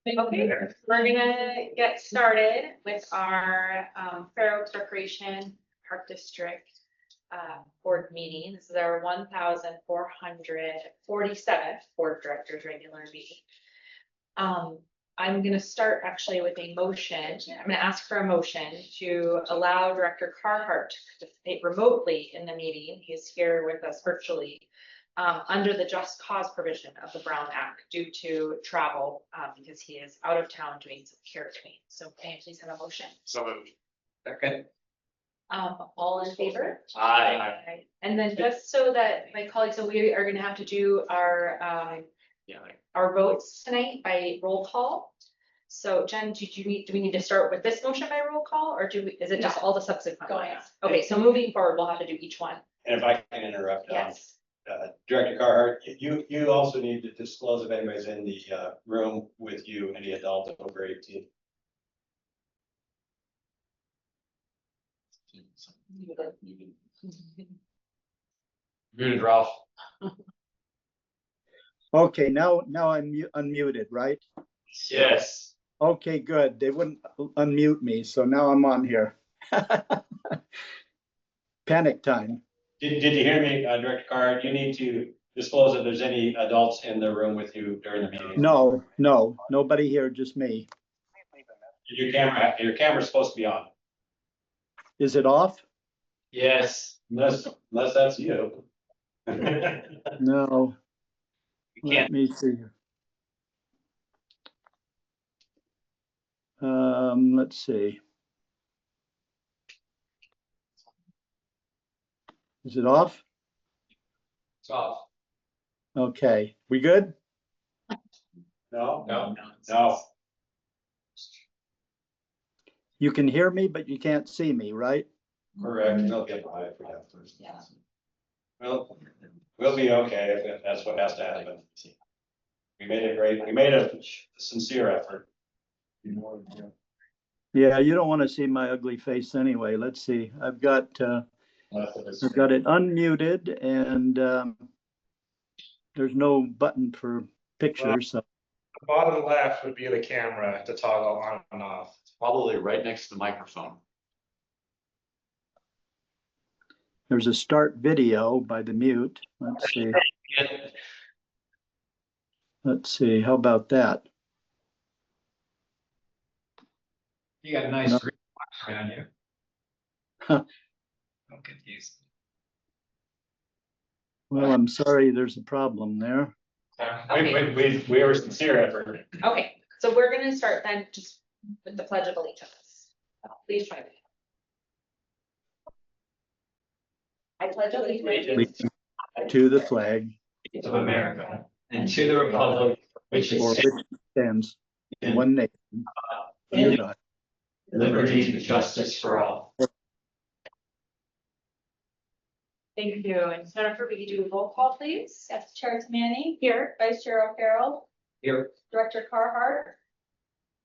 Okay, we're gonna get started with our Fair Oaks Recreation Park District board meeting. This is our 1447th Board of Directors regular meeting. I'm gonna start actually with a motion. I'm gonna ask for a motion to allow Director Carhart to participate remotely in the meeting. He's here with us virtually. Under the just cause provision of the Brown Act due to travel, because he is out of town doing some care training. So can I please have a motion? So moved. Second. All in favor? Aye. And then just so that my colleagues, so we are gonna have to do our votes tonight by roll call. So Jen, do we need to start with this motion by roll call, or is it just all the subsequent ones? Okay, so moving forward, we'll have to do each one. And if I can interrupt, Yes. Director Carhart, you also need to disclose if anybody's in the room with you, any adult over 18. Muted, Ralph. Okay, now I'm unmuted, right? Yes. Okay, good. They wouldn't unmute me, so now I'm on here. Panic time. Did you hear me, Director Carhart? You need to disclose if there's any adults in the room with you during the meeting. No, nobody here, just me. Your camera's supposed to be on, Is it off? Yes. unless that's you. No. You can't. Let me see. Let's see. Is it off? It's off. Okay, we good? No. You can hear me, but you can't see me, right? Correct. They'll get by if we have to. Yeah. Well, we'll be okay if that's what has to happen. We made it great. We made a sincere effort. Yeah, you don't want to see my ugly face anyway. Let's see. I've got it unmuted and there's no button for pictures. So The bottom left would be the camera to toggle on and off. Probably right next to the microphone. there's a start video by the mute. Let's see. Let's see. How about that? You got a nice No. screen around you. Huh. I'm confused. Well, I'm sorry, there's a problem there. We were sincere effort. Okay, so we're gonna start then just with the Pledge of Allegiance. Please try it. I pledge allegiance To the flag Of America and to the republic which for is which it stands one nation, under God, liberty and justice for all. Thank you. And Jennifer, will you do a roll call, please? Yes, Chair Manning, Here. Vice Chair O'Farrell, Here. Director Carhart,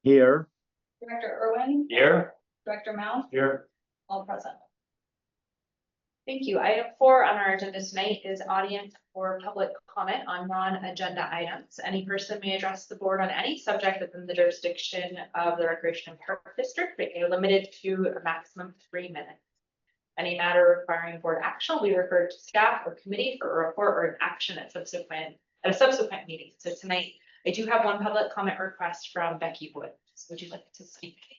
Here. Director Irwin, Here. Director Mount, Here. all present. Thank you. Item 4 on our agenda tonight is audience for public comment on non-agenda items. Any person may address the board on any subject within the jurisdiction of the Recreation and Park District, but you're limited to a maximum of 3 minutes. Any matter requiring board action will be referred to staff or committee for a report or an action at a subsequent meeting. So tonight, I do have one public comment request from Becky Woods. Would you like to speak, please?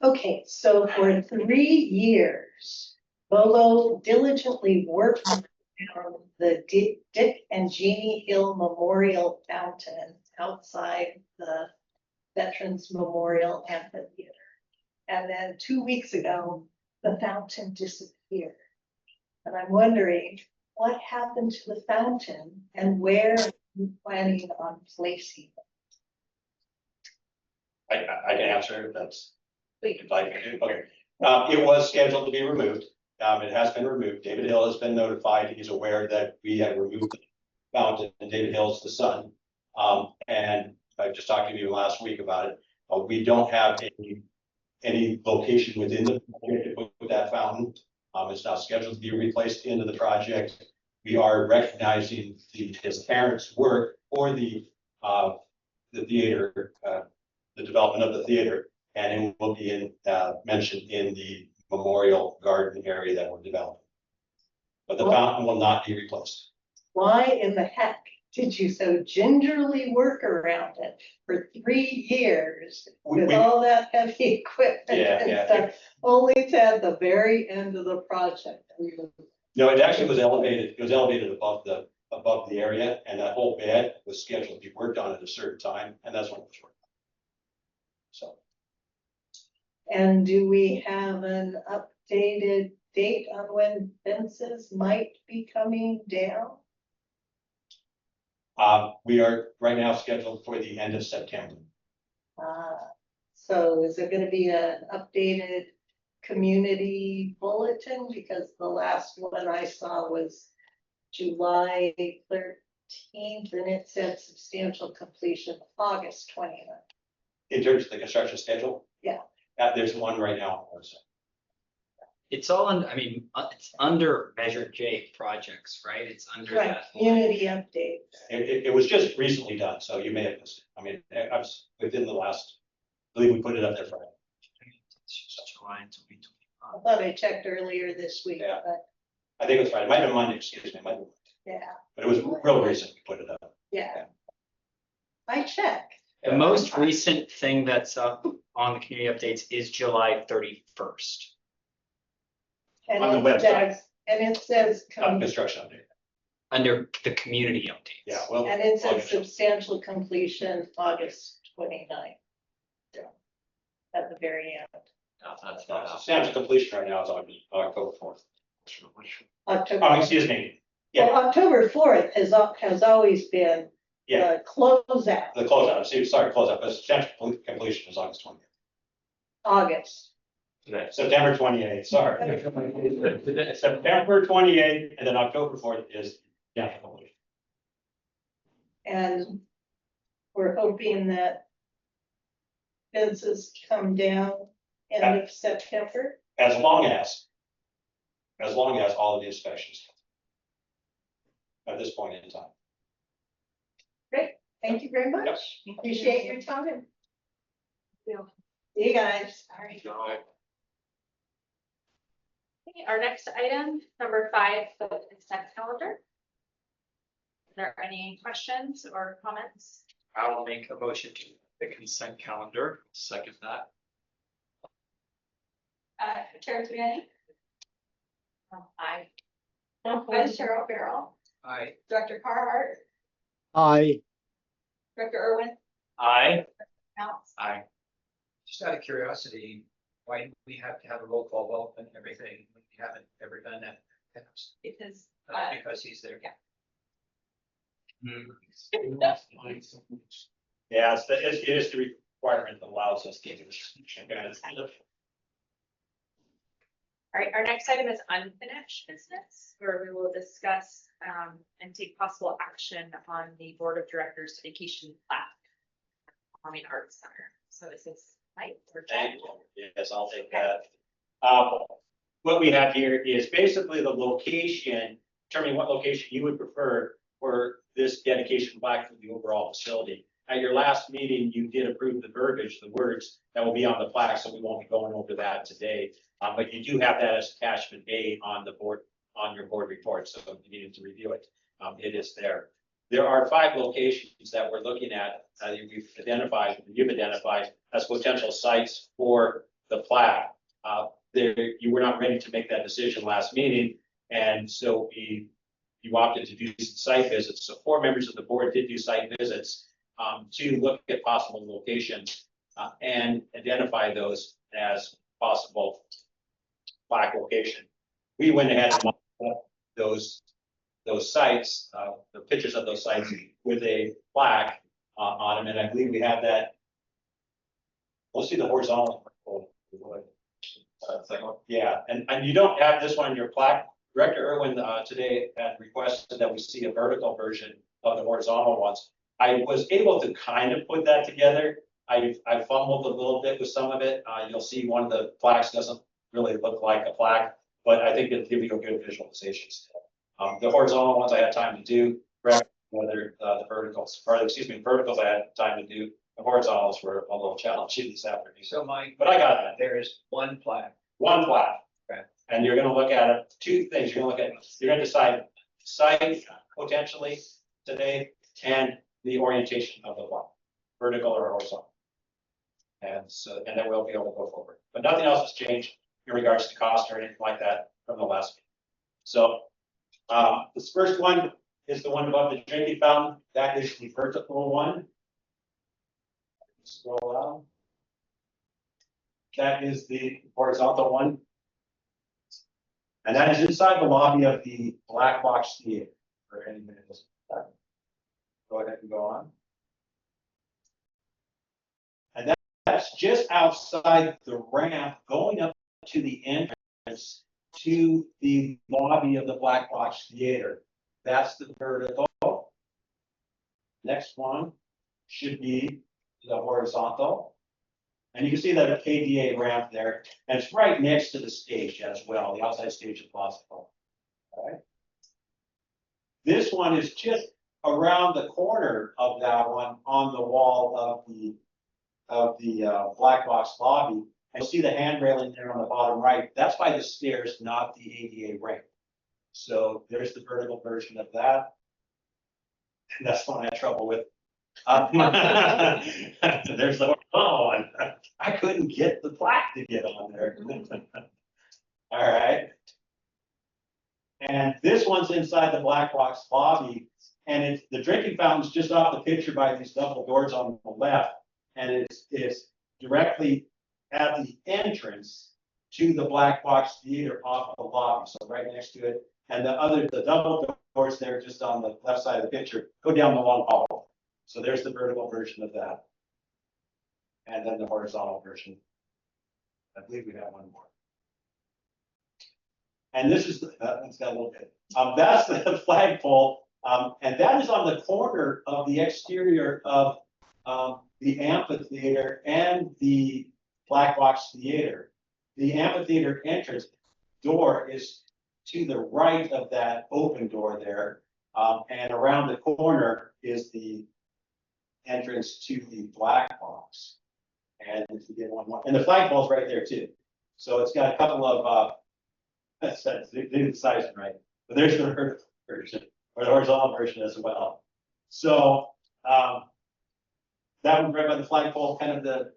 Okay, so for 3 years, Bolo diligently worked on the Dick and Jeannie Hill Memorial Fountain outside the Veterans Memorial Amphitheater. And then 2 weeks ago, the fountain disappeared. And I'm wondering what happened to the fountain and where are you planning on placing it? I can answer if that's. Please. If I can do, okay. It was scheduled to be removed. It has been removed. David Hill has been notified. He's aware that we have removed the fountain and David Hill's the son. And I just talked to you last week about it. We don't have any location within the project to put that fountain. It's not scheduled to be replaced into the project. we are recognizing his parents' work for the theater, the development of the theater, and it will be mentioned in the memorial garden area that we're developing. But the fountain will not be replaced. Why in the heck did you so gingerly work around it for 3 years with all that heavy equipment Yeah, and yeah. stuff, only to at the very end of the project? No, it actually was elevated, it was elevated above the area, and that whole bed was scheduled to be worked on at a certain time, and that's when it was worked. So, And do we have an updated date on when fences might be coming down? we are right now scheduled for the end of September. So is there gonna be an updated community bulletin? Because the last one I saw was July 13th, and it said substantial completion August 29th. In terms of the construction schedule? Yeah. There's one right now. It's all under, I mean, it's under Measure J projects, right? It's under Right, that. whole- community updates. It was just recently done, so you may have missed it. I mean, I was within the last, I believe we put it up there Friday. July 2025. I thought I checked earlier this week, Yeah. but I think it was Friday, it might have been Monday, excuse me, it might have been, yeah, but it was real recent we put it up. yeah. I checked. The most recent thing that's up on the community updates is July 31st. And On the it website. says, and it says, Construction update. Under the community updates. Yeah, well. and it says August. substantial completion August 29th. At the very end, That's not up. Substantial completion right now is October 4th. October. Oh, excuse me. Well, October 4th has always been Yeah, the closeout, the closeout, sorry, closeout, but substantial completion is August 20th. August. September 28th, sorry. September 28th, and then October 4th is substantial completion. And we're hoping that fences come down end of September. As long as all of the inspections. At this point in time. Thank you very much. Appreciate your time. See you guys. Okay, our next item, number 5, the consent calendar. Are there any questions or comments? I'll make a motion to the consent calendar. Second that. Chair Triani, Aye. Vice Chair O'Farrell, Aye. Director Carhart, Aye. Director Irwin, Aye. Mounts. Aye. Just out of curiosity, why do we have to have a roll call vote and everything? We haven't ever done that. Because, That's because he's there. Yeah, it is the requirement that allows us to do this. All right, our next item is unfinished business, where we will discuss and take possible action on the Board of Directors vacation plaque. Performing Arts Center. So is this Mike or Jen? Yes, I'll take that. What we have here is basically the location, determining what location you would prefer for this dedication plaque for the overall facility. At your last meeting, you did approve the verbiage, the words that will be on the plaque, so we won't be going over that today. But you do have that as attachment A on the board, on your board report, so if you needed to review it, it is there. There are 5 locations that we're looking at, you've identified as potential sites for the plaque. You were not ready to make that decision last meeting, and so you opted to do site visits. So 4 members of the board did do site visits to look at possible locations and identify those as possible plaque location. We went ahead and mocked those sites, the pictures of those sites with a plaque on them, and I believe we have that. We'll see the horizontal. Yeah, and you don't have this one in your plaque. Director Irwin today had requested that we see a vertical version of the horizontal ones. I was able to kind of put that together. I fumbled a little bit with some of it. You'll see one of the plaques doesn't really look like a plaque, but I think it'll give you a good visualization. The horizontal ones I had time to do, whether the verticals, or excuse me, verticals I had time to do. The horizontals were a little challenging this afternoon. So Mike, But I got that. there is one plaque. One plaque. Okay. And you're gonna look at it, two things, you're gonna look at, you're gonna decide site potentially today and the orientation of the plaque, vertical or horizontal. And so, and then we'll be able to go forward, but nothing else has changed in regards to cost or anything like that from the last meeting. So, this first one is the one above the drinking fountain, that is the vertical one. Scroll down. That is the horizontal one. And that is inside the lobby of the Black Box Theater. For any minutes. Go ahead and go on. And that's just outside the ramp going up to the entrance to the lobby of the Black Box Theater. That's the vertical. Next one should be the horizontal. And you can see that KDA ramp there, and it's right next to the stage as well, the outside stage of Plaza. All right. This one is just around the corner of that one on the wall of the Black Box lobby. And you'll see the hand railing there on the bottom right. That's by the stairs, not the ADA ramp. So there's the vertical version of that. And that's one I had trouble with. There's the one. I couldn't get the plaque to get on there. All right. And this one's inside the Black Box lobby, and it's the drinking fountain's just off the picture by these double doors on the left, and it's directly at the entrance to the Black Box Theater off the lobby, so right next to it. And the double doors there, just on the left side of the picture, go down the long hall. So there's the vertical version of that. And then the horizontal version. I believe we have one more. And this is, it's got a little bit. That's the flagpole. And that is on the corner of the exterior of the amphitheater and the Black Box Theater. The amphitheater entrance door is to the right of that open door there. And around the corner is the entrance to the Black Box. And if you get one more, and the flagpole's right there too. So it's got a couple of the size right, but there's the vertical version or the horizontal version as well. So that one right by the flagpole, kind of the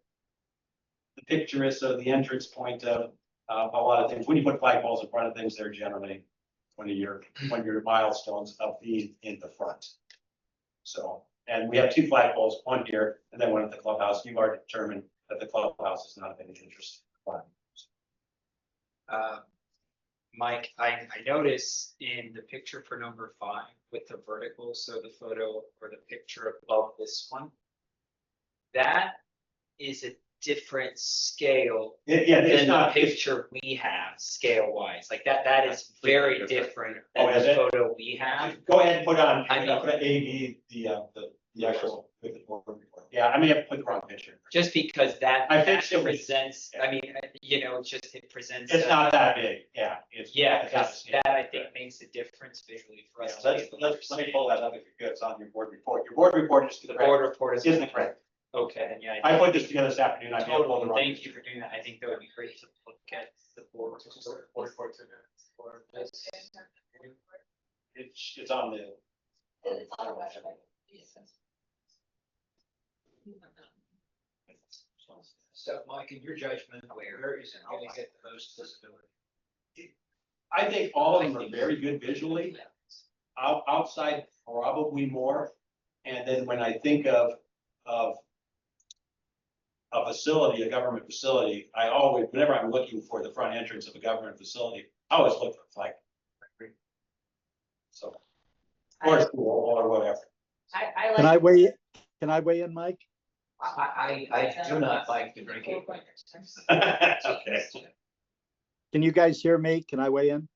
picture is of the entrance point of a lot of things. When you put flagpoles in front of things, they're generally one of your milestones of being in the front. So, and we have two flagpoles, one here and then one at the clubhouse. You've already determined that the clubhouse is not of any interest. Mike, I noticed in the picture for number 5 with the vertical, so the photo or the picture above this one, that is a different scale Yeah, it's than the not. picture we have scale wise. Like that is very different Oh, than is the it? photo we have. Go ahead and put on, I mean- put AB, the actual, with the board report. Yeah, I may have put the wrong picture. Just because that I fixed it with- presents, I mean, you know, it presents. It's not that big, yeah. Yeah, it's not- because that I think makes a difference visually for Yeah, us. let me pull that up if you could. It's on your board report. Your board report is The correct. board report is. Isn't correct. Okay, then yeah. I put this together this afternoon. I may have pulled the Totally, wrong thank picture. you for doing that. I think that would be great to look at the board report. For this. It's on the. It's on the website. So Mike, in your judgment, where is it going to get the most visibility? I think all of them are very good visually. Outside, probably more. And then when I think of a facility, a government facility, I always, whenever I'm looking for the front entrance of a government facility, I always look for flag. So, or school or whatever. I Can I weigh in, Mike? I do not like the drinking. Okay. Can you guys hear me? Can I weigh in?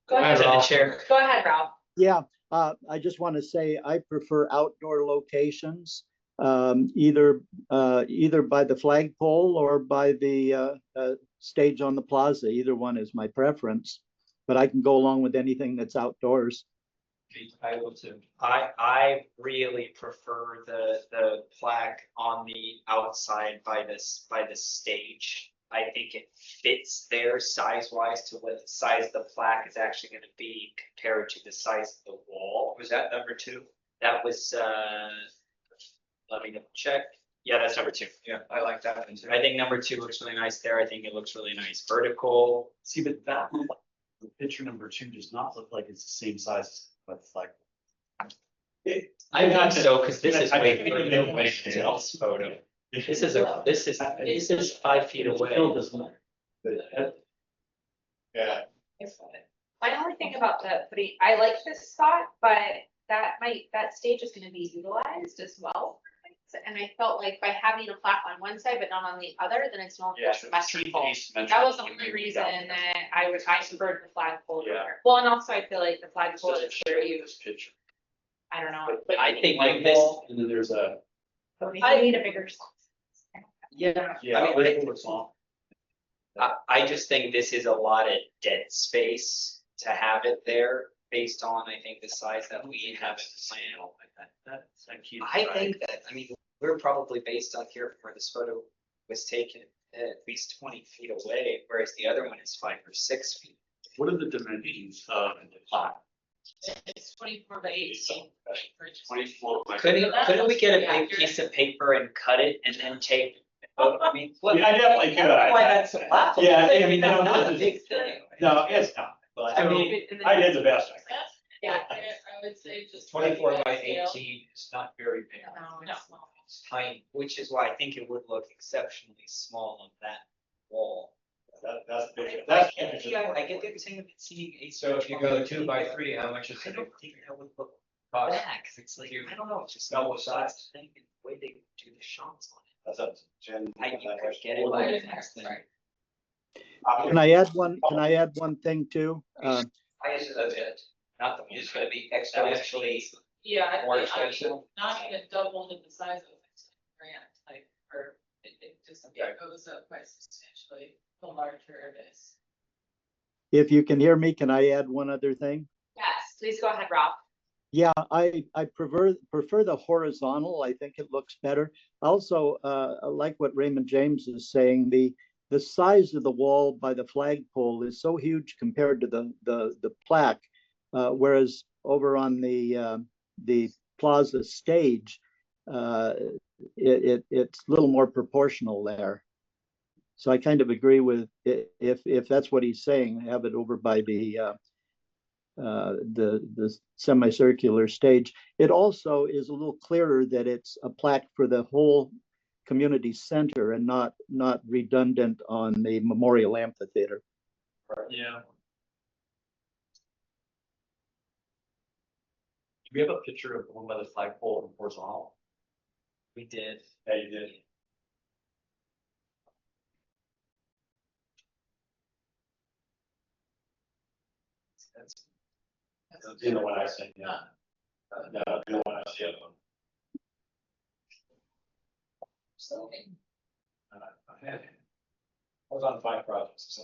Go ahead, To the Ralph. chair. Go ahead, Ralph. Yeah, I just want to say I prefer outdoor locations, either by the flagpole or by the stage on the plaza. Either one is my preference. but I can go along with anything that's outdoors. I will too. I really prefer the plaque on the outside by the stage. I think it fits there size wise to what the size of the plaque is actually gonna be compared to the size of the wall. Was that number 2? That was, let me double check. Yeah, that's number 2. Yeah, I like that one too. I think number 2 looks really nice there. I think it looks really nice vertical. See, but that, picture number 2 does not look like it's the same size, but it's like. I think so, cause this is I way think bigger it than may- this photo. This is 5 feet away. Still does not. Yeah. My only thing about I like this spot, but that stage is gonna be utilized as well. And I felt like by having a plaque on one side but not on the other, then it's not symmetrical. That was the only reason that I preferred the flagpole Yeah. there. Well, and also I feel like the flagpole is where you, Picture. I don't know. I think like this, And then there's a. I need a bigger. yeah, Yeah, I mean, vertical or small. I just think this is a lot of dead space to have it there based on, I think, the size that we have it planned. I think that, I mean, we're probably based on here where this photo was taken at least 20 feet away, whereas the other one is 5 or 6 feet. What are the dimensions of the plaque? It's 24 by 18. 24 by. Couldn't we get a big piece of paper and cut it and then take? I mean, look. Yeah, I definitely could. Why that's a lot. Yeah, I mean, That's no, not a this big is, thing. no, it's not, but I mean, I did the best I could. Yeah, I would say just. 24 by 18 is not very big. No, it's small. It's tiny. Which is why I think it would look exceptionally small on that wall. That's the picture. I That's. get the idea, I get the saying of seeing a. So if you go 2 by 3, how much is I it? don't think that would look Cost? bad, cause it's like, I don't know, it's just. Double the size. thing and the way they do the shots on it. That's up to Jen. I could get it. Right, like next thing. right. Can I add one thing too? That's it. Not the. It's gonna be Exponentially. Yeah, I More think expensive. not even doubled in the size of the grant, like, or it just goes up quite substantially, the larger it is. If you can hear me, can I add one other thing? Yes, please go ahead, Rob. Yeah, I prefer the horizontal. I think it looks better. Also, I like what Raymond James is saying. The size of the wall by the flagpole is so huge compared to the plaque, whereas over on the plaza stage, it's a little more proportional there. So I kind of agree with if that's what he's saying, have it over by the semicircular stage. It also is a little clearer that it's a plaque for the whole community center and not redundant on the Memorial Amphitheater. Yeah. Do we have a picture of the one by the flagpole in horizontal? We did. Yeah, you did. You know what I said, yeah. No, you know what I said. So, I was on 5 projects, so.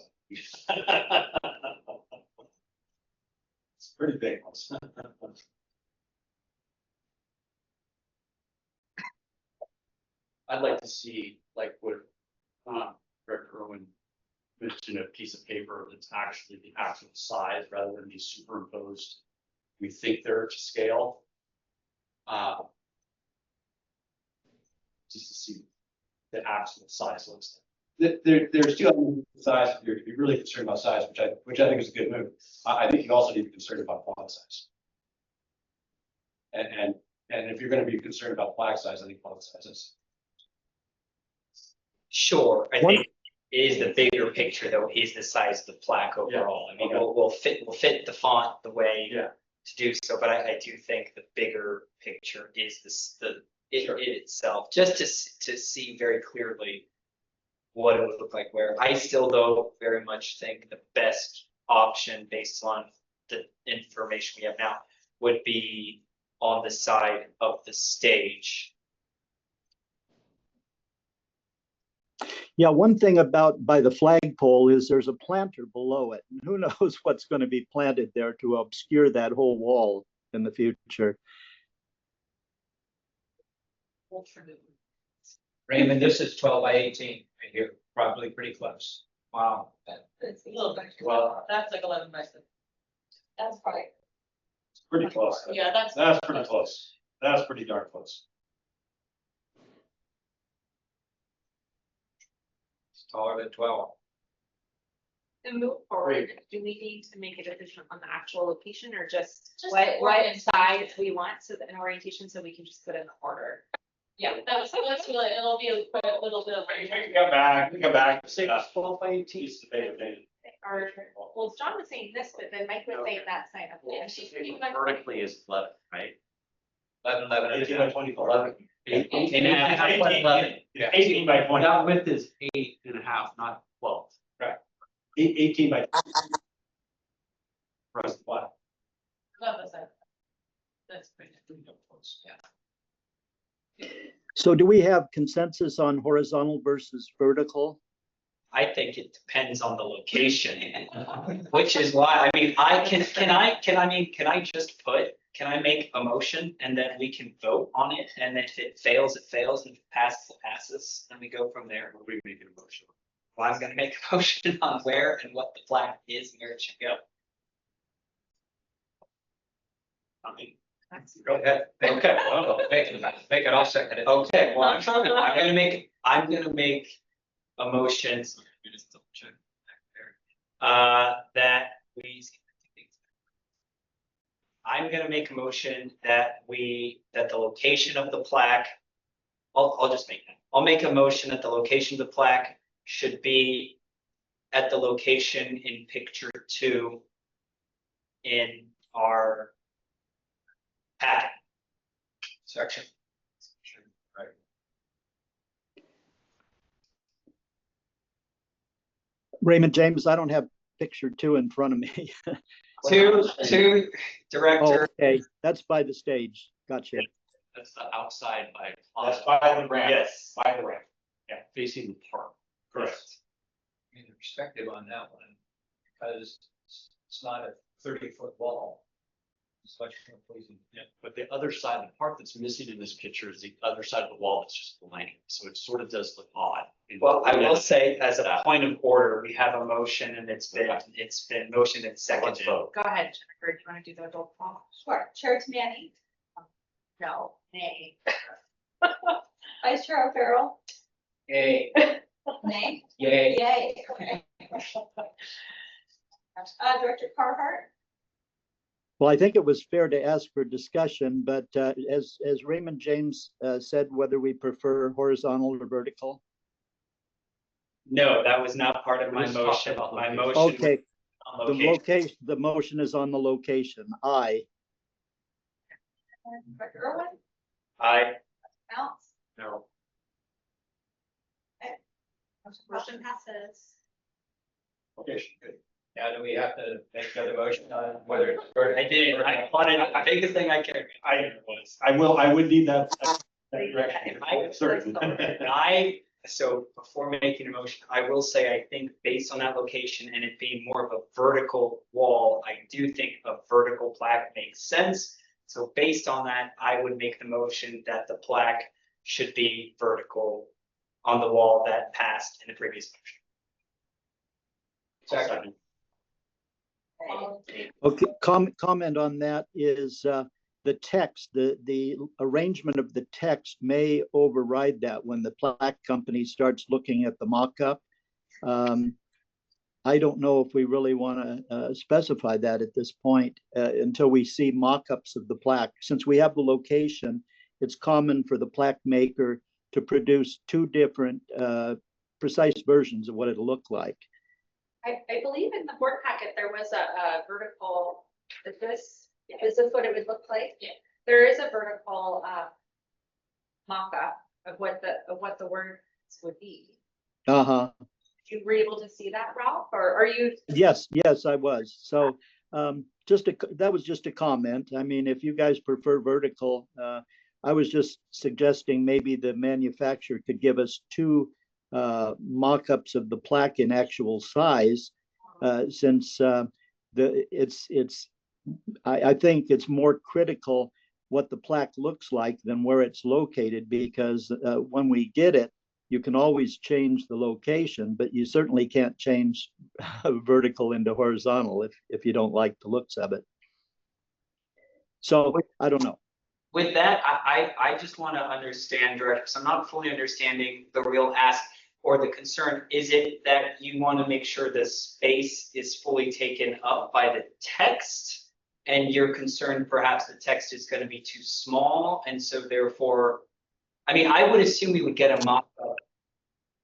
It's pretty big ones. I'd like to see, like, what, Rick Irwin mentioned, a piece of paper that's actually the actual size rather than be superimposed. We think they're to scale. Just to see the actual size looks There's 2 elements of size, if you're really concerned about size, which I think is a good move. I think you also need to be concerned about font size. And if you're gonna be concerned about flag size, I think font size is. Sure, I One- think is the bigger picture though, is the size of the plaque overall. I mean, Okay. we'll fit the font the way Yeah. to do so, but I do think the bigger picture is Sure. it itself, just to see very clearly what it would look like where. I still though very much think the best option based on the information we have now would be on the side of the stage. Yeah, one thing about by the flagpole is there's a planter below it. And who knows what's going to be planted there to obscure that whole wall in the future. Raymond, this is 12 by 18 right here, probably pretty close. Wow. It's a little bit, Well- that's like 11 by 7. That's probably, Pretty close. yeah, that's. That's pretty close. That's pretty darn close. It's taller than 12. To move forward, do we need to make a decision on the actual location or just Just what the size orientation. we want, so that an orientation, so we can just put in the order? Yeah, that's really, it'll be a little bit of. We can come back. Say it's 12 by 18. Piece of paper, David. Or, well, John was saying this, but then Mike was saying that sign up there. Vertically is 11, right? 11 and a 18 by half. 24. 11. 18 and a half by 11. Yeah, 18 by 20. That width is 8.5, not 12. 18 by. Right, what? That's pretty. Yeah. So do we have consensus on horizontal versus vertical? I think it depends on the location, which is why, I mean, can I just can I make a motion and then we can vote on it? And if it fails, it fails, and if it passes, it passes, and we go from there. We make an motion. Well, I'm gonna make a motion on where and what the flag is and where it should go. I mean, Go ahead. Okay. Make it, I'll second it. Okay, well, I'm gonna make a motion. That we. I'm gonna make a motion that the location of the plaque. I'll just make that. I'll make a motion that the location of the plaque should be at the location in picture 2 in our packet. Section. Right. Raymond James, I don't have picture 2 in front of me. Two, Oh, director. okay, that's by the stage. Gotcha. that's the outside by. That's by the ramp. Yes, By the ramp. yeah, facing the park. Correct. I mean, the perspective on that one, because it's not a 30-foot wall. It's much more pleasing. Yeah, but the other side, the part that's missing in this picture is the other side of the wall that's just blank, so it sort of does look odd. Well, I will say, as a point of order, we have a motion and it's been motioned and Let's seconded. vote. Go ahead, Jennifer, do you want to do the roll call? Sure. Chair Manning, No, nay. Vice Chair O'Farrell, Yay, nay, yay. yay. Okay. Director Carhart, Well, I think it was fair to ask for discussion, but as Raymond James said, whether we prefer horizontal or vertical. No, that was not part of my We just talked motion. about My location. motion. Okay, on the location. location, the motion is on the location. Aye. Director Irwin, I, Mounts, No. motion passes. Okay, good. Now, do we have to make another motion on whether it's vertical? I did, I wanted, the biggest thing I cared. I would need that direction. Certain. So before making a motion, I will say, I think based on that location and it being more of a vertical wall, I do think a vertical plaque makes sense. So based on that, I would make the motion that the plaque should be vertical on the wall that passed in the previous motion. Second. Okay, comment on that is the text, the arrangement of the text may override that when the plaque company starts looking at the mock-up. I don't know if we really want to specify that at this point until we see mock-ups of the plaque. Since we have the location, it's common for the plaque maker to produce 2 different precise versions of what it'll look like. I believe in the board packet, there was a vertical, this is what it would look like. Yeah. There is a vertical mock-up of what the words would be. Uh-huh. You were able to see that, Ralph, or are you? Yes, I was. So that was just a comment. I mean, if you guys prefer vertical, I was just suggesting maybe the manufacturer could give us 2 mock-ups of the plaque in actual size, since I think it's more critical what the plaque looks like than where it's located, because when we get it, you can always change the location, but you certainly can't change vertical into horizontal if you don't like the looks of it. So I don't know. With that, I just want to understand, Director, because I'm not fully understanding the real ask or the concern. Is it that you want to make sure the space is fully taken up by the text? And you're concerned perhaps the text is going to be too small, and so therefore, I mean, I would assume we would get a mock-up.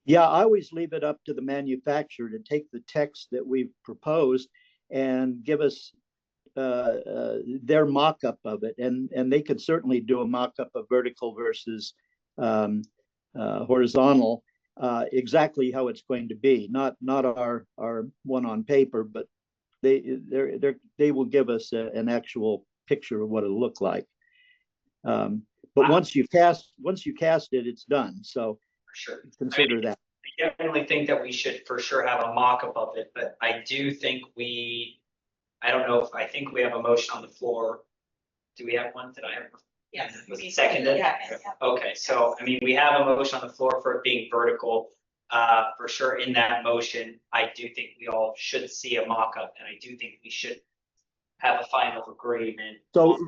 Yeah, I always leave it up to the manufacturer to take the text that we've proposed and give us their mock-up of it, and they could certainly do a mock-up of vertical versus horizontal, exactly how it's going to be. Not our one on paper, but they will give us an actual picture of what it'll look like. But once you cast it, it's done. So For sure. consider that. I definitely think that we should for sure have a mock-up of it, but I do think I don't know if, I think we have a motion on the floor. Do we have one? Did I have? Yes. Was it seconded? Yeah. Okay, so, I mean, we have a motion on the floor for it being vertical. For sure, in that motion, I do think we all should see a mock-up, and I do think we should have a final agreement.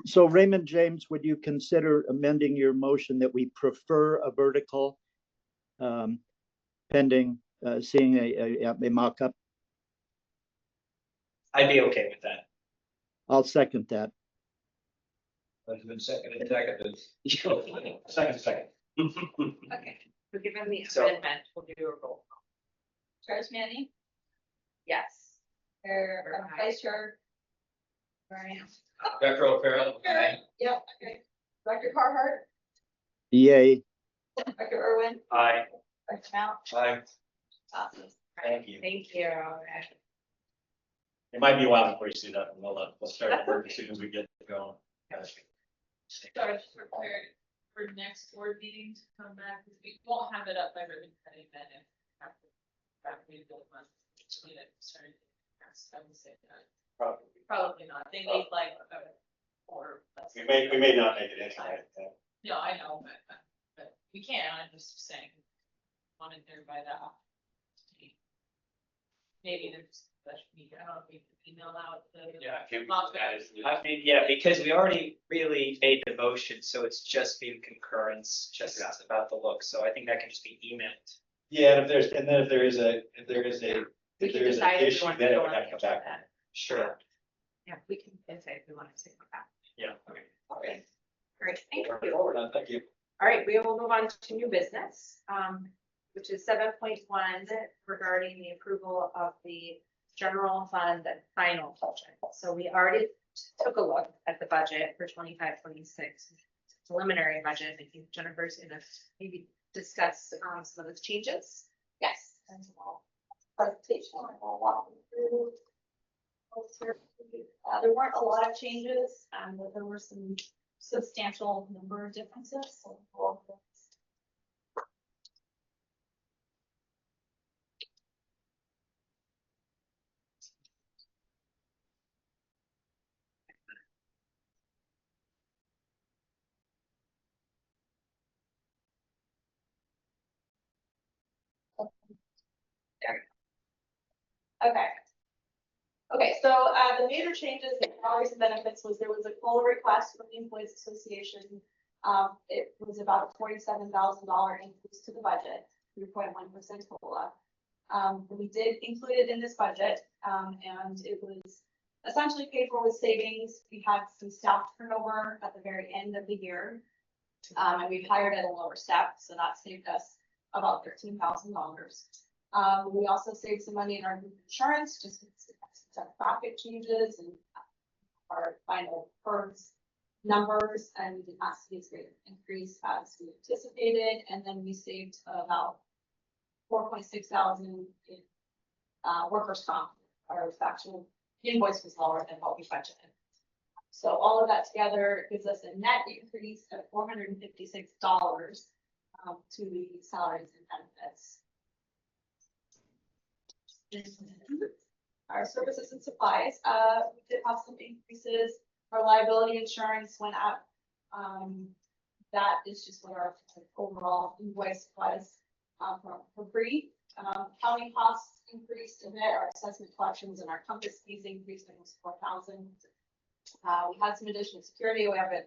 So Raymond James, would you consider amending your motion that we prefer a vertical, pending seeing a mock-up? I'd be okay with that. I'll second that. Has been seconded. Second. Okay, So given the So- amendment, we'll do a roll. Chair Manning, Yes. Vice Chair. Brian. Dr. O'Farrell. Yep, okay. Director Carhart, Yay. Director Irwin, Aye. Director Mount. Aye. Passes. Thank you. Thank you. It might be a while before you see that, and we'll start working as soon as we get going. Start to prepare for next board meeting to come back, because we won't have it up by ribbon cutting then. And after that, we build one, you know, starting. I would say that. Probably not. They need like or. We may not make it anyway. No, I know, but we can. I'm just saying. Wanted everybody to. Maybe there's. I don't know if we can email out the. Yeah, can we Mock add it to the- I mean, yeah, because we already really made the motion, so it's just being concurrence, just about the look, so I think that can just be emailed. Yeah, and if there is an We can issue, decide if we want to then it go would on have to come back. that. Sure. Yeah, we can decide if we want to take it back. Yeah, okay. Okay. Great, thank you. Thank you. All right, we will move on to new business, which is 7.1 regarding the approval of the general fund and final budget. So we already took a look at the budget for 25-26 preliminary budget. I think Jennifer's gonna maybe discuss some of those changes. Yes. And all. Presentation, I'll walk you through. There weren't a lot of changes, but there were some substantial number of differences. So we'll- Okay. Okay, so the major changes in salaries and benefits was there was a COLA request from the Employees Association. It was about a $47,000 increase to the budget, 3.1% COLA. We did include it in this budget, and it was essentially paid for with savings. We had some staff turnover at the very end of the year. And we've hired at a lower step, so that saved us about $13,000. We also saved some money in our group insurance, just because we had some demographic changes and our final PERS numbers, and we did not see as great an increase as we anticipated. And then we saved about $4.6 thousand in workers' comp. Our actual invoice was lower than what we budgeted. So all of that together gives us a net increase of $456 to the salaries and benefits. Our services and supplies, we did have some increases. Our liability insurance went up. That is just what our overall invoice was, for free. County costs increased a bit, our assessment collections and our compass fees increased almost 4,000. We had some additional security. We have a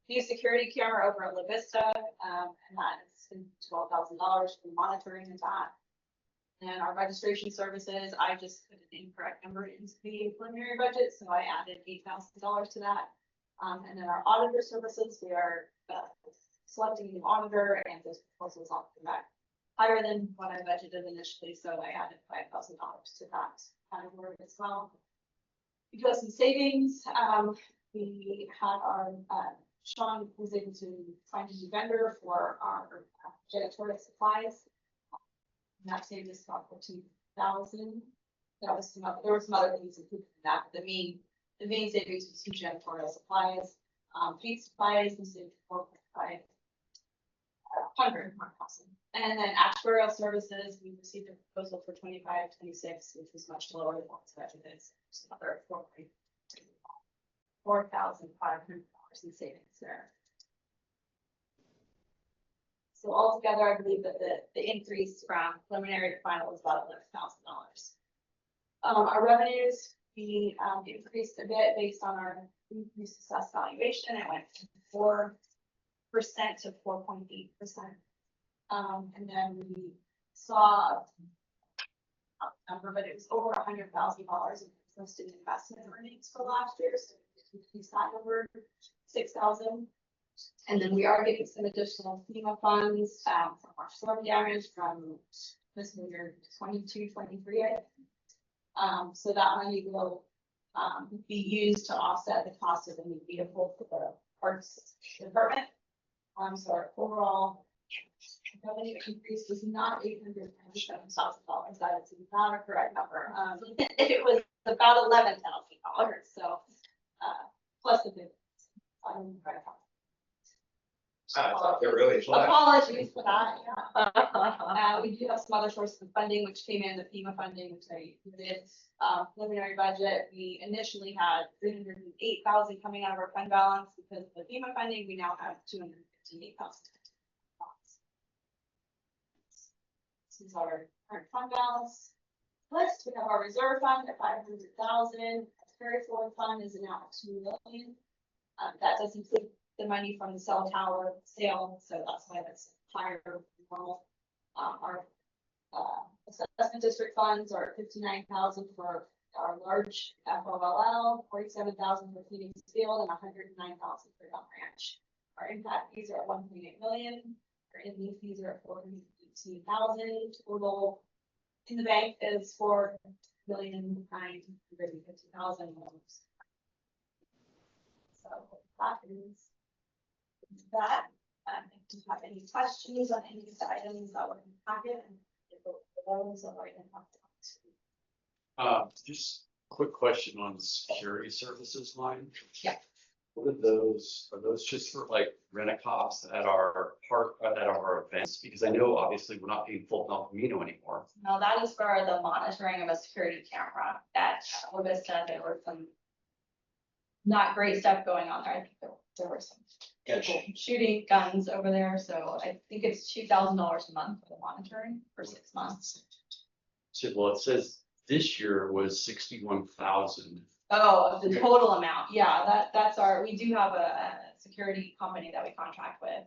new security camera over at La Vista, and that is $12,000 for monitoring of that. And our registration services, I just put an incorrect number into the preliminary budget, so I added $8,000 to that. And then our auditor services, we are selecting an auditor, and those proposals all come back higher than what I budgeted initially, so I added $5,000 to that category as well. We do have some savings. We had our Sean was able to find a new vendor for our janitorial supplies. And that saved us about 14,000. That was there were some other things included in that. But the main savings was some janitorial supplies. Paint supplies, we saved 4,500. And then actuarial services, we received a proposal for 25-26, which was much lower than what's budgeted. So another $4,500 in savings there. So altogether, I believe that the increase from preliminary to final was about $11,000. Our revenues, we increased a bit based on our increased assessed valuation. It went from 4% to 4.8%. And then we saw a number, but it was over $100,000 in posted investment earnings for last year. So we increased that over 6,000. And then we are getting some additional FEMA funds from our storm damage from fiscal year 22-23. So that money will be used to offset the cost of the new vehicle for the parks department. So our overall revenue increase was not $897,000. That is not a correct number. It was about $11,000. So plus the big. I thought they were really flat. Apologies for that, yeah. We do have some other sources of funding, which came in, the FEMA funding, which I did, preliminary budget. We initially had 308,000 coming out of our fund balance because of the FEMA funding, we now have 258,000. This is our current fund balance list. We have our reserve fund at 500,000. Our carry forward fund is now at $2 million. That does include the money from the cell tower sale, so that's why that's higher than normal. Our assessment district funds are 59,000 for our large FOLL, 47,000 for Phoenix Field, and 109,000 for Gum Ranch. Our impact fees are at 1.8 million. Our ending fees are at 418,000. Total in the bank is $4,950,000. So that is that. Do you have any questions on any of the items that were in the packet? And those are right in Just a quick question on the security services line. Yeah. What are those just for like rent-a-cops at our park, at our events? Because I know obviously we're not paying full El Camino anymore. No, that is for the monitoring of a security camera at La Vista. There were some not great stuff going on there. I think there were some people shooting guns over there. So I think it's $2,000 a month for the monitoring for 6 months. So, well, it says this year was 61,000. Oh, the total amount. Yeah, that's we do have a security company that we contract with.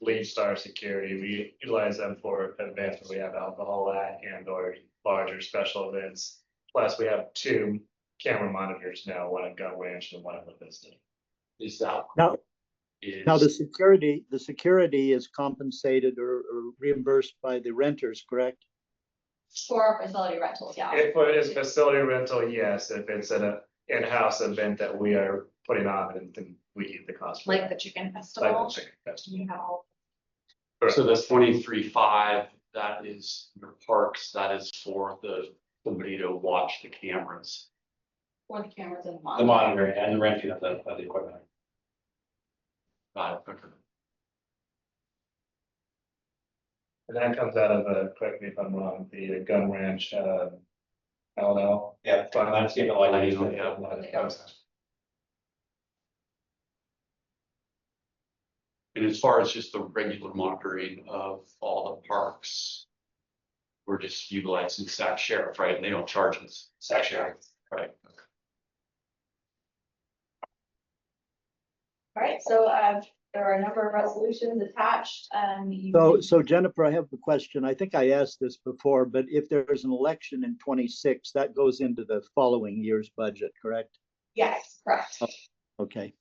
Lead Star Security, we utilize them for events where we have alcohol at and or larger special events. Plus, we have 2 camera monitors now, one at Gun Ranch and one at La Vista. Is that Now is the security is compensated or reimbursed by the renters, correct? For our facility rentals, yeah. If it's facility rental, yes. If it's an in-house event that we are putting on, then we eat the cost. for Like that. the chicken Like festival. the chicken festival. You have so the 23.5, that is your parks, that is for somebody to watch the cameras. for the cameras and the The monitoring. monitoring and the renting of the equipment. Got it, okay. And that comes out of, correct me if I'm wrong, the Gun Ranch, LL. Yeah, landscape and lighting. And as far as just the regular monitoring of all the parks, we're just utilizing Sac Sheriff, right? And they don't charge us. Sac Sheriff. Right. All right, so there are a number of resolutions attached. So Jennifer, I have a question. I think I asked this before, but if there's an election in 26, that goes into the following year's budget, correct? Yes, correct. Okay.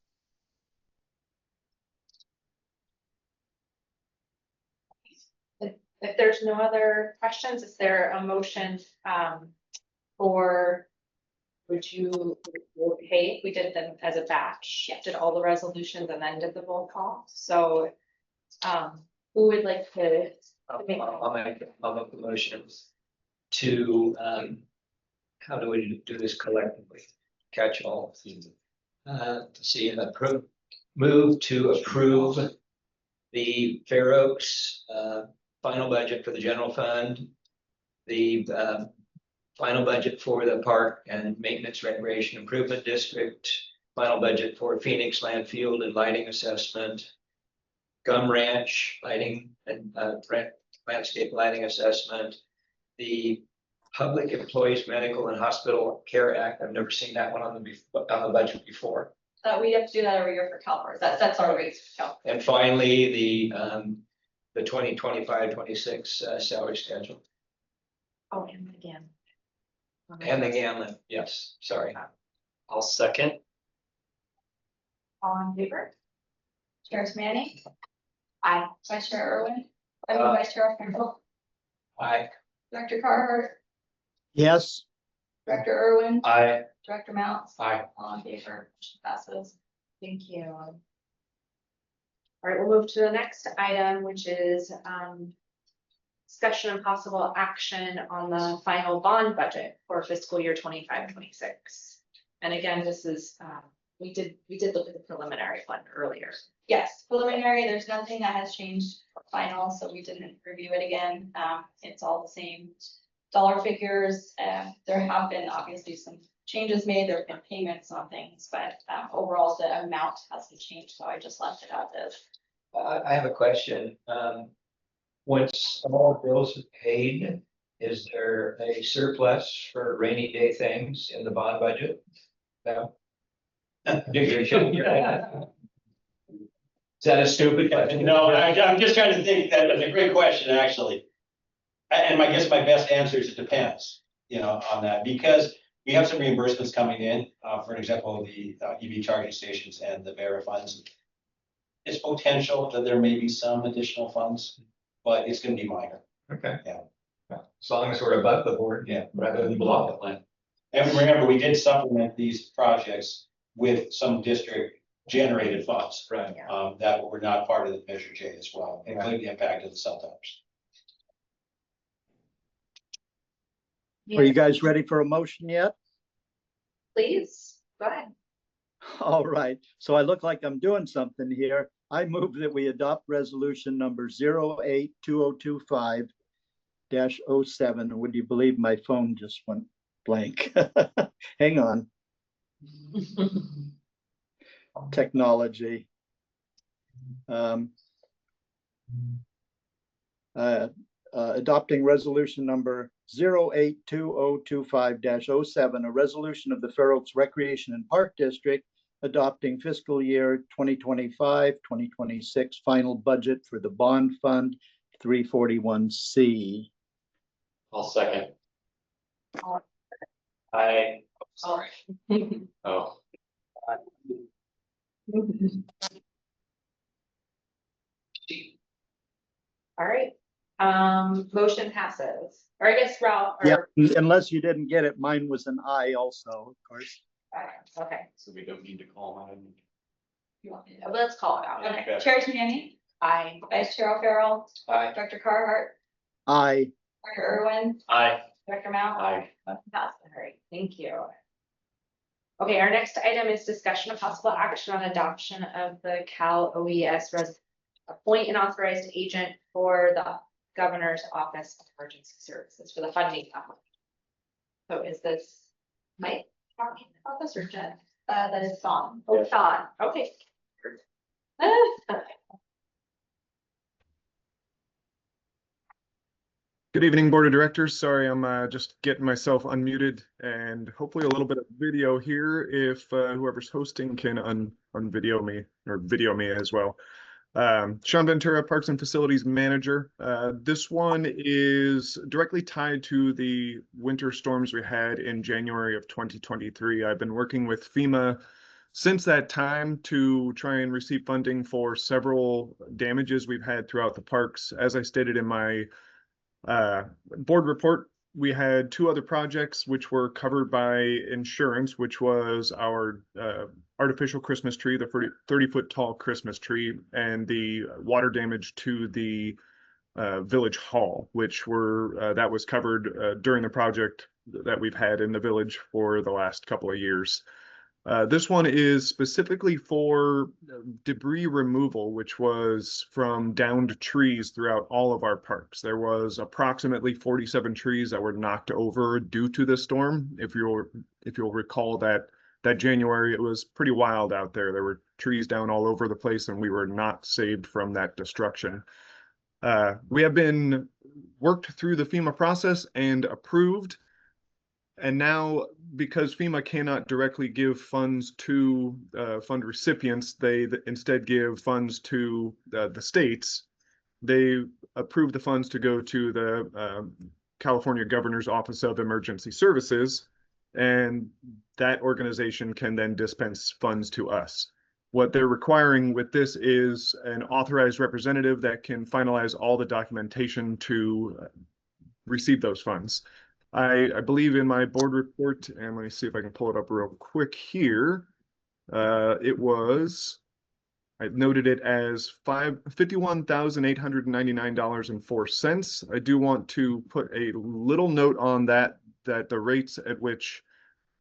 If there's no other questions, is there a motion for, would you, okay, we did them as a batch, did all the resolutions and then did the roll call, so who would like to make? I'll make the motions to, how do we do this collectively? Catch all. See, move to approve the Fair Oaks, final budget for the general fund, the, final budget for the Park and Maintenance Recreation Improvement District, final budget for Phoenix Landfill and Lighting Assessment, Gum Ranch Lighting and, Landscape Lighting Assessment, the Public Employees Medical and Hospital Care Act. I've never seen that one on the budget before. We have to do that every year for CalPERS. That's our rates for CalPERS. And finally, the 2025-26 salary schedule. Oh, and again. And the Ganlin, yes, sorry. I'll second. All in favor? Chair Manning, Aye. Vice Chair Irwin, Vice Chair O'Farrell, Aye. Director Carhart, Yes. Director Irwin, Aye. Director Mounts. Aye. All in favor, motion passes. Thank you. All right, we'll move to the next item, which is discussion and possible action on the final bond budget for fiscal year 25-26. And again, this is, we did look at the preliminary one earlier. Yes, preliminary, there's nothing that has changed for final, so we didn't review it again. It's all the same dollar figures. There have been obviously some changes made, there have been payments on things, but overall the amount hasn't changed, so I just left it as is. I have a question. Once all bills are paid, is there a surplus for rainy day things in the bond budget? No? You're shaking your head. Is that a stupid question? No, I'm just trying to think, that's a great question, actually. And I guess my best answer is it depends, on that, because we have some reimbursements coming in, for example, the EV charging stations and the Vera funds. It's potential that there may be some additional funds, but it's gonna be minor. Okay. Yeah. As long as we're above the board. Yeah. Rather than below the line. And remember, we did supplement these projects with some district generated funds. Right. That were not part of the Measure J as well, including the impact of the cell towers. Are you guys ready for a motion yet? Please, go ahead. All right, so I look like I'm doing something here. I move that we adopt resolution number 082025-07. Would you believe my phone just went blank? Hang on. Technology. Adopting resolution number 082025-07, a resolution of the Fair Oaks Recreation and Park District adopting fiscal year 2025-2026 final budget for the bond fund 341C. I'll second. I. Sorry. Oh. All right, motion passes, or I guess Ralph. Yeah, unless you didn't get it, mine was an I also, of course. Okay, So we don't need to call him. You want me to? let's call it out. Okay, Chair Manning, Aye. Vice Chair O'Farrell, Aye. Director Carhart, I. Director Irwin, Aye. Director Mount. Aye. Motion passes. All right, thank you. Okay, our next item is discussion of possible action on adoption of the Cal OES appoint an authorized agent for the Governor's Office of Emergency Services for the funding application. So is this Mike talking about this or Jen? That is Dawn. Oh, Dawn, okay. Good evening, Board of Directors. Sorry, I'm just getting myself unmuted and hopefully a little bit of video here if whoever's hosting can unvideo me or video me as well. Sean Ventura, Parks and Facilities Manager. This one is directly tied to the winter storms we had in January of 2023. I've been working with FEMA since that time to try and receive funding for several damages we've had throughout the parks. As I stated in my board report, we had two other projects which were covered by insurance, which was our artificial Christmas tree, the 30-foot tall Christmas tree, and the water damage to the village hall, which were that was covered during the project that we've had in the village for the last couple of years. This one is specifically for debris removal, which was from downed trees throughout all of our parks. There was approximately 47 trees that were knocked over due to the storm. If you'll recall that January, it was pretty wild out there. There were trees down all over the place, and we were not saved from that destruction. We have been worked through the FEMA process and approved. And now, because FEMA cannot directly give funds to fund recipients, they instead give funds to the states. They approve the funds to go to the California Governor's Office of Emergency Services, and that organization can then dispense funds to us. What they're requiring with this is an authorized representative that can finalize all the documentation to receive those funds. I believe in my board report, and let me see if I can pull it up real quick here. I noted it as $51,899.04. I do want to put a little note on that the rates at which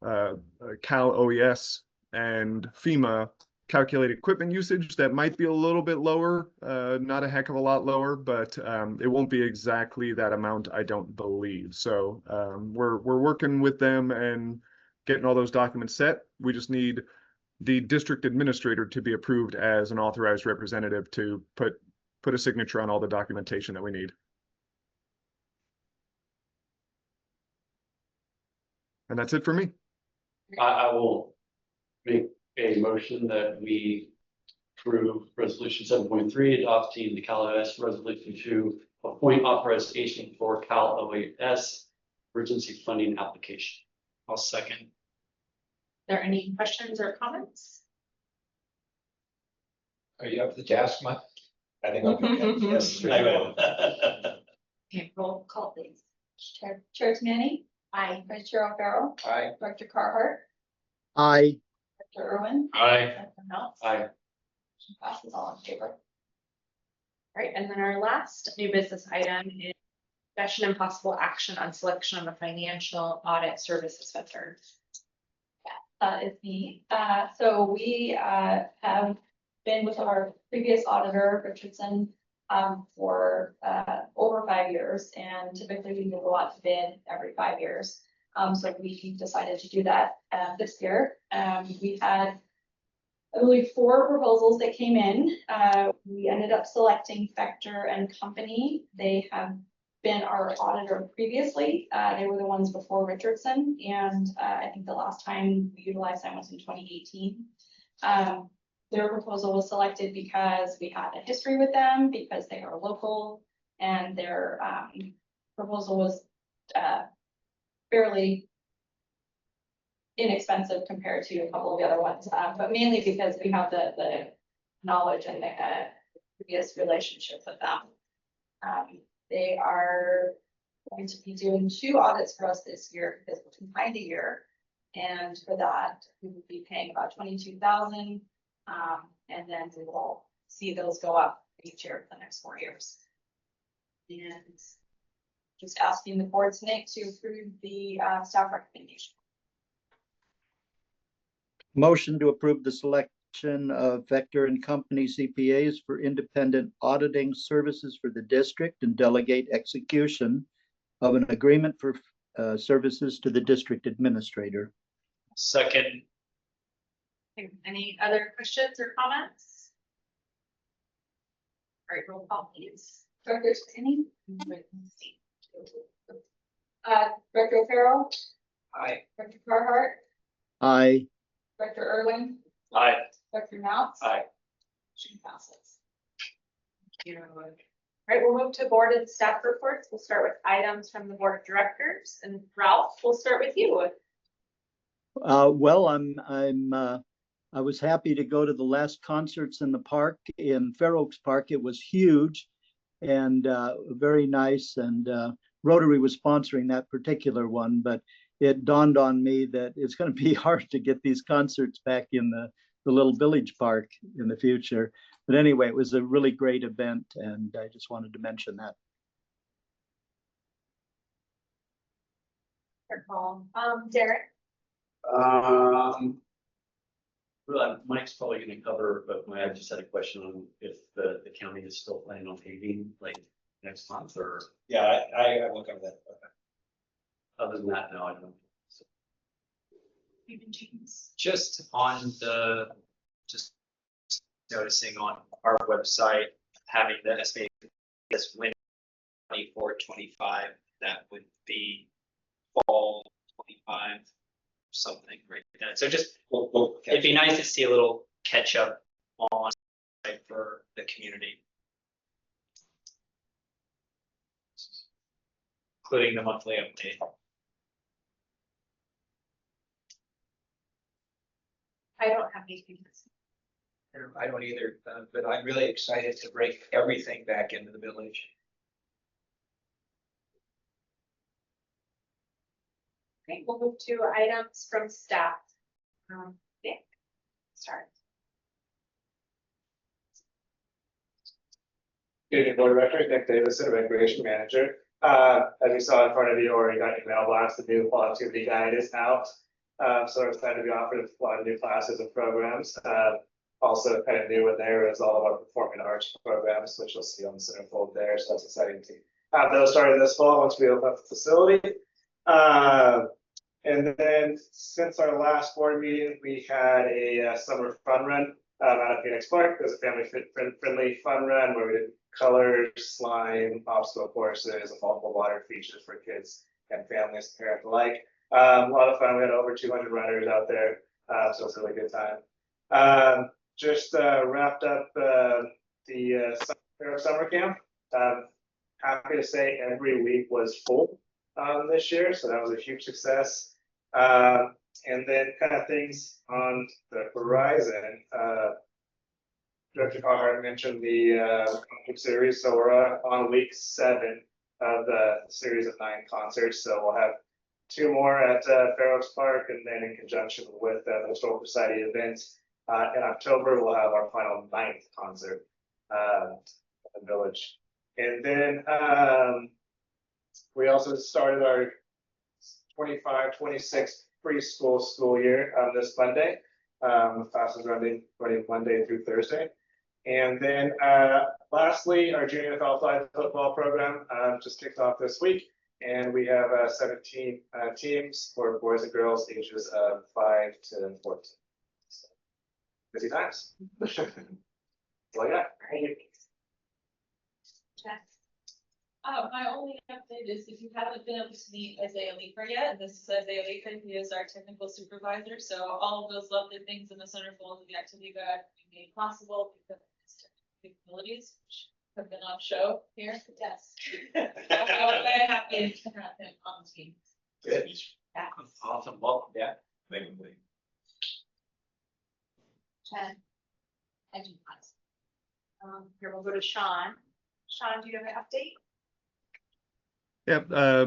Cal OES and FEMA calculate equipment usage, that might be a little bit lower, not a heck of a lot lower, but it won't be exactly that amount, I don't believe. So we're working with them and getting all those documents set. We just need the district administrator to be approved as an authorized representative to put a signature on all the documentation that we need. And that's it for me. I will make a motion that we approve resolution 7.3, adopting the Cal OES resolution to appoint authorization for Cal OES emergency funding application. I'll second. Are there any questions or comments? Are you up to the task, Mike? I think I'll be. Yes. I will. Okay, roll call please. Chair Tignani, Aye. Vice Chair O'Farrell, Aye. Director Carhart, Aye. Director Irwin. Aye. Director Meltz. Aye. Passes all in favor. All right, and then our last new business item is discussion and possible action on selection of a financial audit services vendor. Is me. So we have been with our previous auditor, Richardson, for over 5 years, and typically we go out to bid every 5 years. So we decided to do that this year. We had, I believe, 4 proposals that came in. We ended up selecting Fector and Company. They have been our auditor previously. They were the ones before Richardson, and I think the last time we utilized them was in 2018. Their proposal was selected because we had a history with them, because they are local, and their proposal was fairly inexpensive compared to a couple of the other ones, but mainly because we have the knowledge and the previous relationship with them. They are going to be doing 2 audits for us this year because we're behind a year. And for that, we would be paying about $22,000. And then we will see those go up each year for the next 4 years. And just asking the board tonight to approve the staff recommendation. Motion to approve the of Vector and Company CPAs for independent auditing services for the district and delegate execution of an agreement for services to the district administrator. Second, Any other questions or comments? All right, roll call please. Director Spinning? Director Farrell? Aye. Director Carhart? Aye. Director Irwin? aye. Director Mouse? Aye. Motion passes. All right, we'll move to board and staff reports. We'll start with items from the board of directors, and Ralph, we'll start with you. Well, I was happy to go to the last concerts in the park in Fair Oaks Park. It was huge and very nice. And Rotary was sponsoring that particular one, but it dawned on me that it's going to be hard to get these concerts back in the little village park in the future. But anyway, it was a really great event, and I just wanted to mention that. Derek. Well, Mike's probably gonna cover, but I just had a question on if the county is still planning on paving like next month or Yeah, I will cover that. other than that, no, I don't. Just on just noticing on our website, having the estimated this winter 24-25, that would be fall 25, something right then. So just, it'd be nice to see a little catch up on site for the community. Including the monthly update. I don't have anything to say. I don't either, but I'm really excited to bring everything back into the village. Okay, we'll move to items from staff. Nick, start. Good evening, Board Director, Nick Davidson, Recreation Manager. As you saw in front of you, or you got your mailbox, the new fall activity guide is out. So we're excited to be offering a lot of new classes and programs. Also kind of new in there is all of our performing arts programs, which you'll see on the centerfold there. So that's exciting to have those started this fall once we open up the facility. And then since our last board meeting, we had a summer fun run out of Phoenix Park. It was a family friendly fun run where we did colors, slime, obstacle courses, and multiple water features for kids and families, parents alike. A lot of fun. We had over 200 runners out there, so it's a really good time. Just wrapped up the summer camp. Happy to say every week was full this year, so that was a huge success. And then kind of things on the horizon. Director Carhart mentioned the concert series, so we're on week 7 of the series of 9 concerts. So we'll have 2 more at Fair Oaks Park, and then in conjunction with the Historical Society events in October, we'll have our final 9th concert at the village. And then we also started our 25-26 preschool school year this Monday. Classes running Monday through Thursday. And then lastly, our junior NFL flag football program just kicked off this week. And we have 17 teams for boys and girls ages of 5 to 14. So, busy times. That's all I got. My only update is if you haven't been able to meet Isaiah Leeper yet, and this is Isaiah Leeper, he is our technical supervisor. So all of those lovely things in the centerfold of the activity guide be made possible because of his technical capabilities, which have been on show here. Yes. I'm very happy to have him on the team. Good. Yeah. Awesome. Welcome back. Maybe. Jen. Here we'll go to Sean. Sean, do you have an update? Yeah,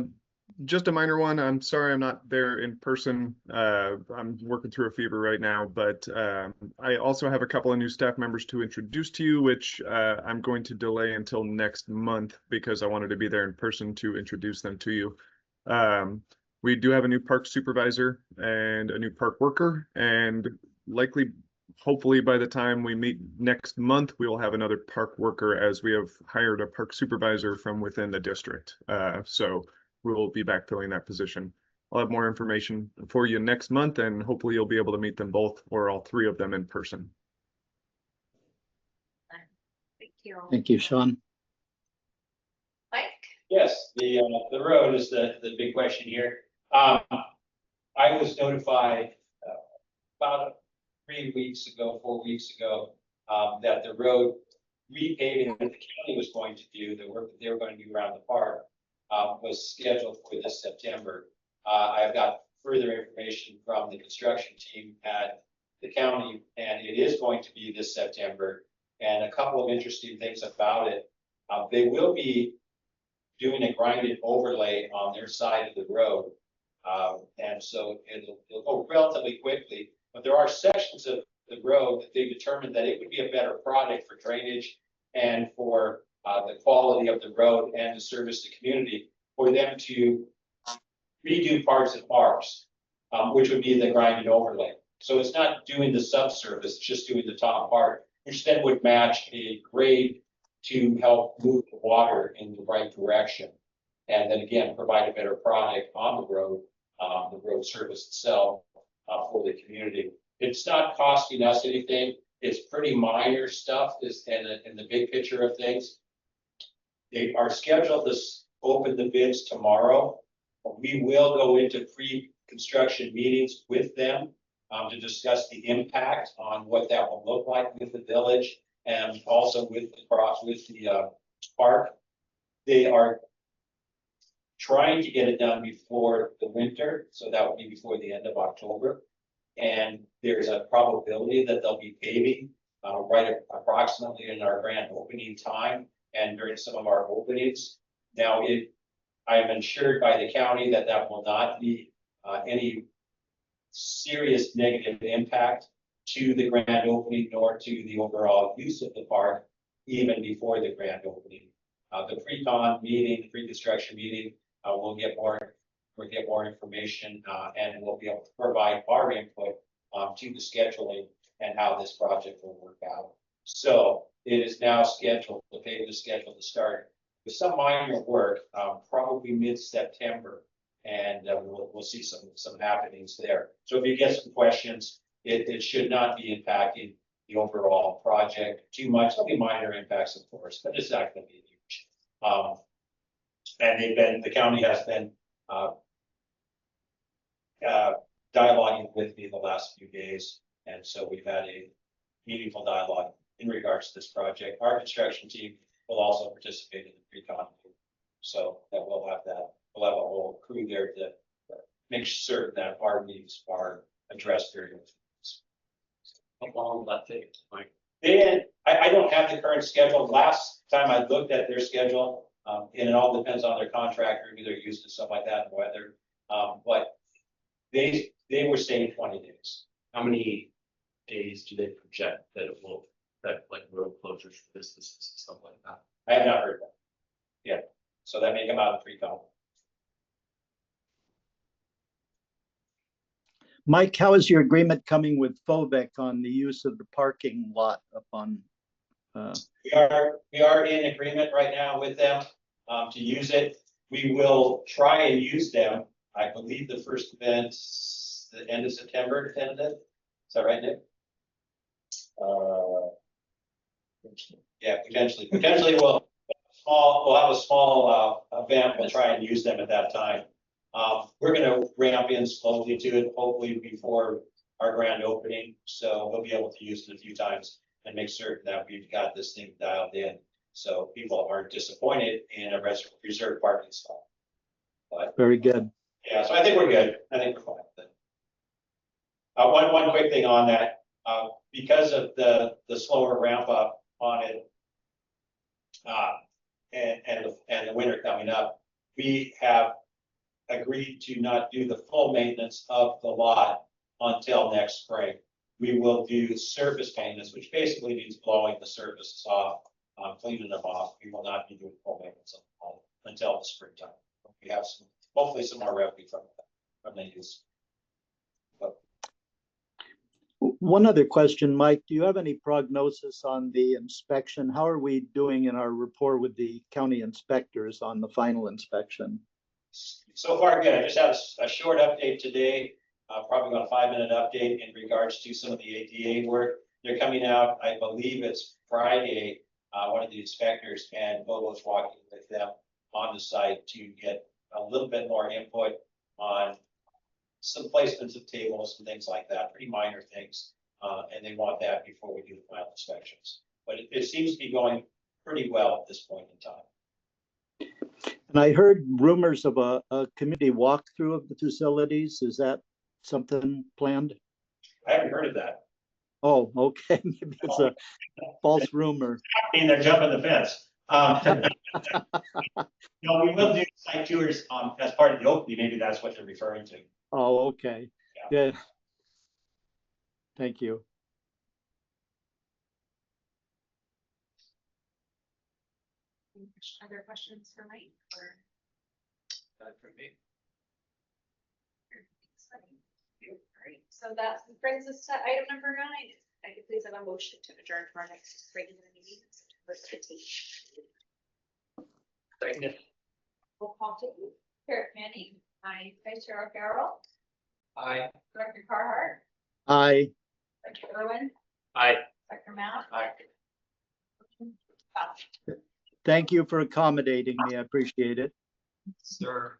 just a minor one. I'm sorry I'm not there in person. I'm working through a fever right now, but I also have a couple of new staff members to introduce to you, which I'm going to delay until next month because I wanted to be there in person to introduce them to you. We do have a new park supervisor and a new park worker, and likely hopefully by the time we meet next month, we will have another park worker as we have hired a park supervisor from within the district. So we will be backfilling that position. I'll have more information for you next month, and hopefully you'll be able to meet them both or all three of them in person. Thank you. Thank you, Sean. Mike? Yes, the road is the big question here. I was notified about 3 weeks ago, 4 weeks ago, that the road repaving that the county was going to do, the work that they were going to do around the park, was scheduled for this September. I have got further information from the construction team at the county, and it is going to be this September. And a couple of interesting things about it. They will be doing a grinded overlay on their side of the road. And so it'll go relatively quickly, but there are sections of the road that they determined that it would be a better product for drainage and for the quality of the road and to service the community for them to redo parts of ours, which would be the grinded overlay. So it's not doing the subsurface, it's just doing the top part, which then would match a grade to help move the water in the right direction. And then again, provide a better product on the road surface itself for the community. It's not costing us anything. It's pretty minor stuff in the big picture of things. They are scheduled to open the bids tomorrow. We will go into pre-construction meetings with them to discuss the impact on what that will look like with the village and also with the park. They are trying to get it done before the winter, so that would be before the end of October. And there's a probability that they'll be paving right approximately in our grand opening time and during some of our openings. Now, I am assured by the county that that will not be any serious negative impact to the grand opening nor to the overall use of the park, even before the grand opening. The pre-con meeting, the pre-construction meeting, we'll get more information and we'll be able to provide our input to the scheduling and how this project will work out. So it is now scheduled, the paving is scheduled to start with some minor work, probably mid-September, and we'll see some happenings there. So if you get some questions, it should not be impacting the overall project too much. There'll be minor impacts, of course, but it's not going to be huge. And the county has been dialoguing with me the last few days, and so we've had a meaningful dialogue in regards to this project. Our construction team will also participate in the pre-con, so that we'll have a whole crew there to make certain that our needs are addressed during this. How long will that take, Mike? I don't have the current schedule. Last time I looked at their schedule, and it all depends on their contractor, who they're used to, stuff like that, and weather. But they were saying 20 days. How many days do they project that it will, that like road closures for businesses and stuff like that? I have not heard that yet. So that may come out of pre-con. Mike, how is your agreement coming with FOVEC on the use of the parking lot up on? We are in agreement right now with them to use it. We will try and use them. I believe the first event, the end of September, tentative. Is that right, Nick? Yeah, potentially. Potentially we'll have a small event. We'll try and use them at that time. We're going to ramp in slowly to it, hopefully before our grand opening. So we'll be able to use it a few times and make certain that we've got this thing dialed in, so people aren't disappointed in a reserved parking spot. But Very good. yeah, so I think we're good. I think we're fine with it. One quick thing on that, because of the slower ramp up on it, and the winter coming up, we have agreed to not do the full maintenance of the lot until next spring. We will do surface maintenance, which basically means blowing the surfaces off, cleaning them off. We will not be doing full maintenance of the lot until the springtime. We have hopefully some more revenue from the use. One other question, Mike, do you have any prognosis on the inspection? How are we doing in our rapport with the county inspectors on the final inspection? So far, good. I just have a short update today, probably about a 5-minute update in regards to some of the ADA work. They're coming out, I believe it's Friday, one of the inspectors and Bobo's walking with them on the site to get a little bit more input on some placements of tables and things like that, pretty minor things. And they want that before we do the final inspections. But it seems to be going pretty well at this point in time. And I heard rumors of a community walkthrough of the facilities. Is that something planned? I haven't heard of that. Oh, okay, maybe it's a false rumor. I mean, they're jumping the fence. No, we will do site tours as part of the opening. Maybe that's what they're referring to. Oh, okay, good. Thank you. Other questions for Mike or? For me. Great, so that brings us to item number 9. I could please have a motion to adjourn to our next regular meeting, September 13th. Second. Roll call taken. Karen Manning. Aye. Vice Chair O'Carroll. Aye. Director Carhart. Aye. Director Irwin. Aye. Director Mount. Aye. Thank you for accommodating me. I appreciate it. Sir.